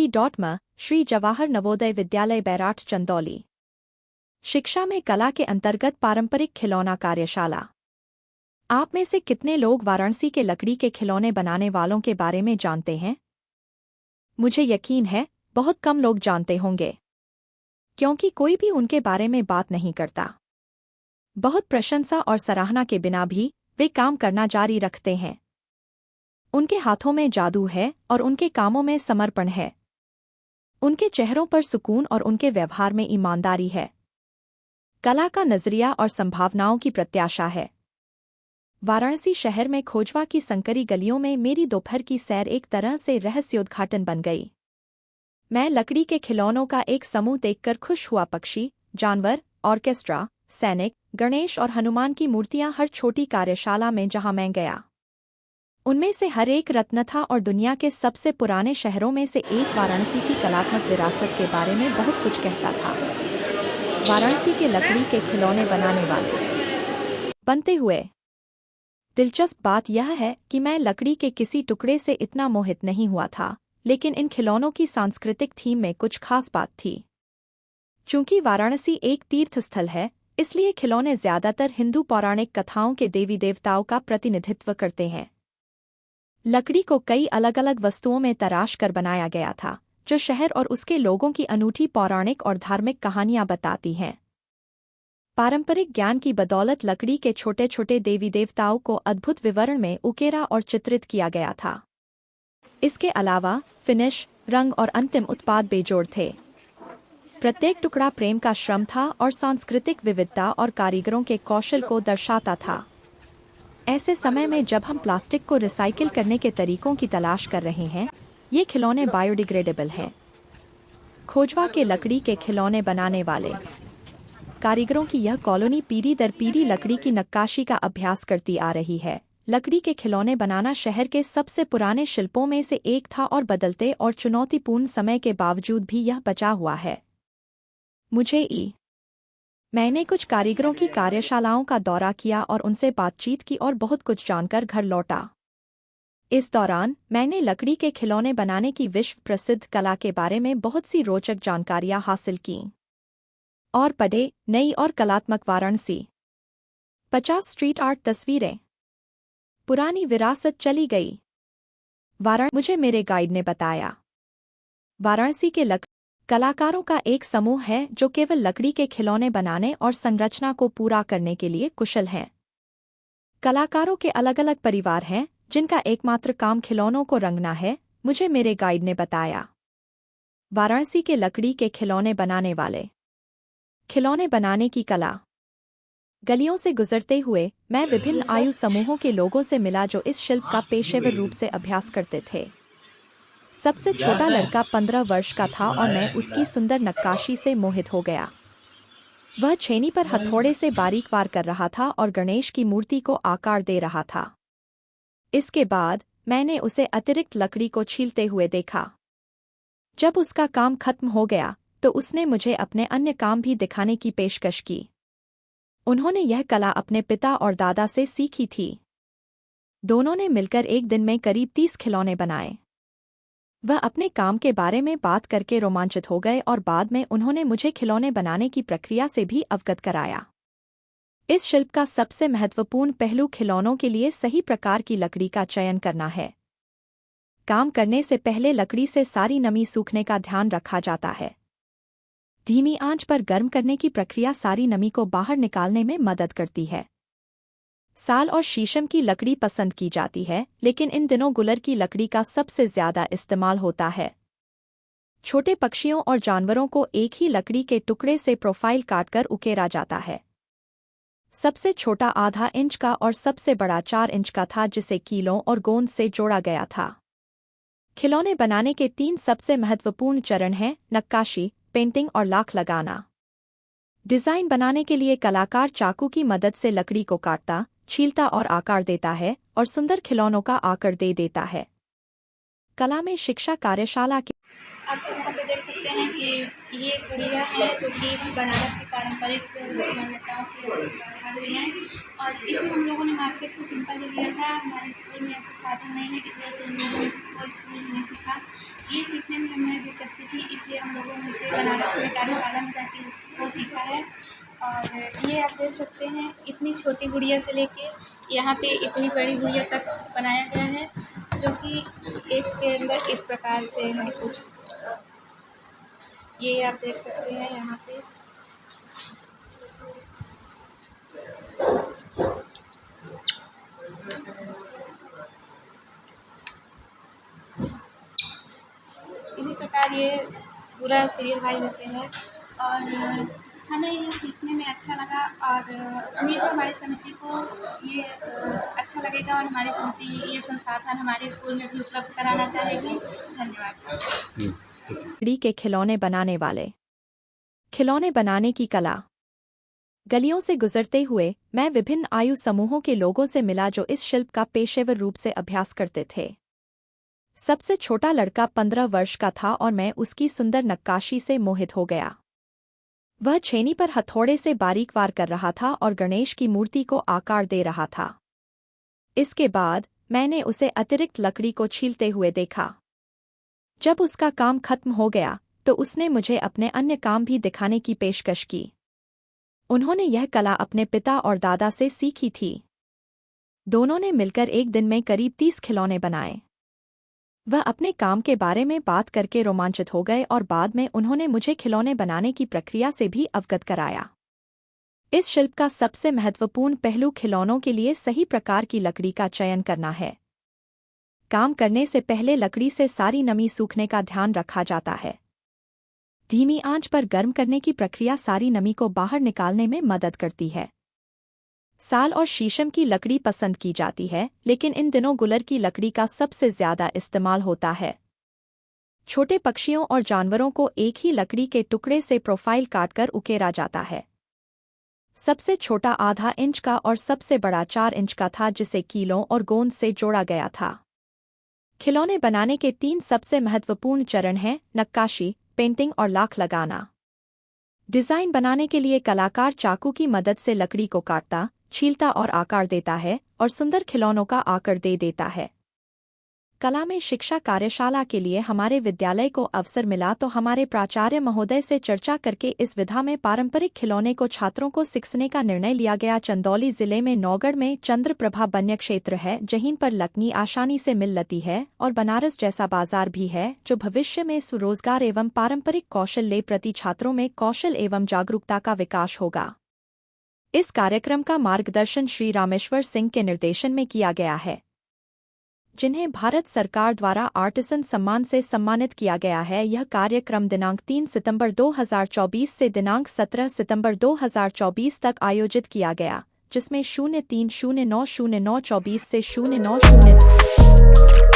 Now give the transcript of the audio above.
श्री श्री जवाहर नवोदय विद्यालय बैराठ चंदौली। शिक्षा में कला के अंतर्गत पारंपरिक खिलौना कार्यशाला। आप में से कितने लोग वाराणसी के लकड़ी के खिलौने बनाने वालों के बारे में जानते हैं? मुझे यकीन है बहुत कम लोग जानते होंगे, क्योंकि कोई भी उनके बारे में बात नहीं करता। बहुत प्रशंसा और सराहना के बिना भी वे काम करना जारी रखते हैं। उनके हाथों में जादू है और उनके कामों में समर्पण है। उनके चेहरों पर सुकून और उनके व्यवहार में ईमानदारी है। कला का नजरिया और संभावनाओं की प्रत्याशा है। वाराणसी शहर में खोजवा की संकरी गलियों में मेरी दोपहर की सैर एक तरह से रहस्योद्घाटन बन गई। मैं लकड़ी के खिलौनों का एक समूह देखकर खुश हुआ। पक्षी, जानवर, ऑर्केस्ट्रा, सैनिक, गणेश और हनुमान की मूर्तियां हर छोटी कार्यशाला में जहां मैं गया, उनमें से हर एक रत्न था और दुनिया के सबसे पुराने शहरों में से एक वाराणसी की कलात्मक विरासत के बारे में बहुत कुछ कहता था। वाराणसी के लकड़ी के खिलौने बनाने वाले बनते हुए दिलचस्प बात यह है कि मैं लकड़ी के किसी टुकड़े से इतना मोहित नहीं हुआ था, लेकिन इन खिलौनों की सांस्कृतिक थीम में कुछ खास बात थी। चूंकि वाराणसी एक तीर्थ स्थल है, इसलिए खिलौने ज्यादातर हिंदू पौराणिक कथाओं के देवी देवताओं का प्रतिनिधित्व करते हैं। लकड़ी को कई अलग अलग वस्तुओं में तराश कर बनाया गया था, जो शहर और उसके लोगों की अनूठी पौराणिक और धार्मिक कहानियां बताती हैं। पारंपरिक ज्ञान की बदौलत लकड़ी के छोटे छोटे देवी देवताओं को अद्भुत विवरण में उकेरा और चित्रित किया गया था। इसके अलावा फिनिश, रंग और अंतिम उत्पाद बेजोड़ थे। प्रत्येक टुकड़ा प्रेम का श्रम था और सांस्कृतिक विविधता और कारीगरों के कौशल को दर्शाता था। ऐसे समय में जब हम प्लास्टिक को रिसाइकिल करने के तरीकों की तलाश कर रहे हैं, ये खिलौने बायोडिग्रेडेबल हैं। खोजवा के लकड़ी के खिलौने बनाने वाले कारीगरों की यह कॉलोनी पीढ़ी दर पीढ़ी लकड़ी की नक्काशी का अभ्यास करती आ रही है। लकड़ी के खिलौने बनाना शहर के सबसे पुराने शिल्पों में से एक था और बदलते और चुनौतीपूर्ण समय के बावजूद भी यह बचा हुआ है। मैंने कुछ कारीगरों की कार्यशालाओं का दौरा किया और उनसे बातचीत की और बहुत कुछ जानकर घर लौटा। इस दौरान मैंने लकड़ी के खिलौने बनाने की विश्व प्रसिद्ध कला के बारे में बहुत सी रोचक जानकारियां हासिल कीं और पढ़े। नई और कलात्मक वाराणसी 50 स्ट्रीट आर्ट तस्वीरें। पुरानी विरासत चली गई। मुझे मेरे गाइड ने बताया, वाराणसी के कलाकारों का एक समूह है जो केवल लकड़ी के खिलौने बनाने और संरचना को पूरा करने के लिए कुशल हैं। कलाकारों के अलग अलग परिवार हैं जिनका एकमात्र काम खिलौनों को रंगना है, मुझे मेरे गाइड ने बताया। वाराणसी के लकड़ी के खिलौने बनाने वाले खिलौने बनाने की कला। गलियों से गुजरते हुए मैं विभिन्न आयु समूहों के लोगों से मिला जो इस शिल्प का पेशेवर रूप से अभ्यास करते थे। सबसे छोटा लड़का 15 वर्ष का था और मैं उसकी सुंदर नक्काशी से मोहित हो गया। वह छेनी पर हथौड़े से बारीक वार कर रहा था और गणेश की मूर्ति को आकार दे रहा था। इसके बाद मैंने उसे अतिरिक्त लकड़ी को छीलते हुए देखा। जब उसका काम खत्म हो गया तो उसने मुझे अपने अन्य काम भी दिखाने की पेशकश की। उन्होंने यह कला अपने पिता और दादा से सीखी थी। दोनों ने मिलकर एक दिन में करीब 30 खिलौने बनाए। वह अपने काम के बारे में बात करके रोमांचित हो गए और बाद में उन्होंने मुझे खिलौने बनाने की प्रक्रिया से भी अवगत कराया। इस शिल्प का सबसे महत्वपूर्ण पहलू खिलौनों के लिए सही प्रकार की लकड़ी का चयन करना है। काम करने से पहले लकड़ी से सारी नमी सूखने का ध्यान रखा जाता है। धीमी आंच पर गर्म करने की प्रक्रिया सारी नमी को बाहर निकालने में मदद करती है। साल और शीशम की लकड़ी पसंद की जाती है, लेकिन इन दिनों गुलर की लकड़ी का सबसे ज्यादा इस्तेमाल होता है। छोटे पक्षियों और जानवरों को एक ही लकड़ी के टुकड़े से प्रोफाइल काटकर उकेरा जाता है। सबसे छोटा आधा इंच का और सबसे बड़ा 4 इंच का था, जिसे कीलों और गोंद से जोड़ा गया था। खिलौने बनाने के 3 सबसे महत्वपूर्ण चरण हैं: नक्काशी, पेंटिंग और लाख लगाना। डिजाइन बनाने के लिए कलाकार चाकू की मदद से लकड़ी को काटता, छीलता और आकार देता है और सुंदर खिलौनों का आकार दे देता है। कला में शिक्षा कार्यशाला के आप लोग यहाँ पे देख सकते हैं कि ये गुड़िया है जो कि बनारस की पारंपरिक मान्यताओं की उदाहरण हुई है। और इसे हम लोगों ने मार्केट से सिंपल ही लिया था। हमारे स्कूल में ऐसा साधन नहीं है, इसलिए से हम लोगों ने इसको स्कूल में नहीं सीखा। ये सीखने में हमें दिलचस्पी थी, इसलिए हम लोगों ने इसे बनारस में कार्यशाला में जाके इसको सीखा है। और ये आप देख सकते हैं इतनी छोटी गुड़िया से लेके यहाँ पे इतनी बड़ी गुड़िया तक बनाया गया है, जो कि एक के अंदर इस प्रकार से है कुछ। ये आप देख सकते हैं यहाँ पे। इसी प्रकार ये पूरा सीरियल वाइज ऐसे है और हमें ये सीखने में अच्छा लगा और उम्मीद है हमारी समिति को ये अच्छा लगेगा और हमारी समिति ये संसाधन हमारे स्कूल में भी उपलब्ध कराना चाहेगी। धन्यवाद। लकड़ी के खिलौने बनाने वाले। खिलौने बनाने की कला। गलियों से गुजरते हुए मैं विभिन्न आयु समूहों के लोगों से मिला जो इस शिल्प का पेशेवर रूप से अभ्यास करते थे। सबसे छोटा लड़का 15 वर्ष का था और मैं उसकी सुंदर नक्काशी से मोहित हो गया। वह छेनी पर हथौड़े से बारीक वार कर रहा था और गणेश की मूर्ति को आकार दे रहा था। इसके बाद मैंने उसे अतिरिक्त लकड़ी को छीलते हुए देखा। जब उसका काम खत्म हो गया तो उसने मुझे अपने अन्य काम भी दिखाने की पेशकश की। उन्होंने यह कला अपने पिता और दादा से सीखी थी। दोनों ने मिलकर एक दिन में करीब 30 खिलौने बनाए। वह अपने काम के बारे में बात करके रोमांचित हो गए और बाद में उन्होंने मुझे खिलौने बनाने की प्रक्रिया से भी अवगत कराया। इस शिल्प का सबसे महत्वपूर्ण पहलू खिलौनों के लिए सही प्रकार की लकड़ी का चयन करना है। काम करने से पहले लकड़ी से सारी नमी सूखने का ध्यान रखा जाता है। धीमी आंच पर गर्म करने की प्रक्रिया सारी नमी को बाहर निकालने में मदद करती है। साल और शीशम की लकड़ी पसंद की जाती है, लेकिन इन दिनों गुलर की लकड़ी का सबसे ज्यादा इस्तेमाल होता है। छोटे पक्षियों और जानवरों को एक ही लकड़ी के टुकड़े से प्रोफाइल काटकर उकेरा जाता है। सबसे छोटा आधा इंच का और सबसे बड़ा 4 इंच का था, जिसे कीलों और गोंद से जोड़ा गया था। खिलौने बनाने के 3 सबसे महत्वपूर्ण चरण हैं: नक्काशी, पेंटिंग और लाख लगाना। डिज़ाइन बनाने के लिए कलाकार चाकू की मदद से लकड़ी को काटता, छीलता और आकार देता है और सुंदर खिलौनों का आकार दे देता है। कला में शिक्षा कार्यशाला के लिए हमारे विद्यालय को अवसर मिला तो हमारे प्राचार्य महोदय से चर्चा करके इस विधा में पारंपरिक खिलौने को छात्रों को सिखाने का निर्णय लिया गया। चंदौली जिले में नौगढ़ में चंद्रप्रभा वन्य क्षेत्र है, जहीं पर लकड़ी आसानी से मिल लेती है और बनारस जैसा बाजार भी है, जो भविष्य में स्वरोजगार एवं पारंपरिक कौशल ले प्रति छात्रों में कौशल एवं जागरूकता का विकास होगा। इस कार्यक्रम का मार्गदर्शन श्री रामेश्वर सिंह के निर्देशन में किया गया है, जिन्हें भारत सरकार द्वारा आर्टिसन सम्मान से सम्मानित किया गया है। यह कार्यक्रम दिनांक 3 सितंबर 2024 से दिनांक 17 सितंबर 2024 तक आयोजित किया गया, जिसमें 03090924 से 0909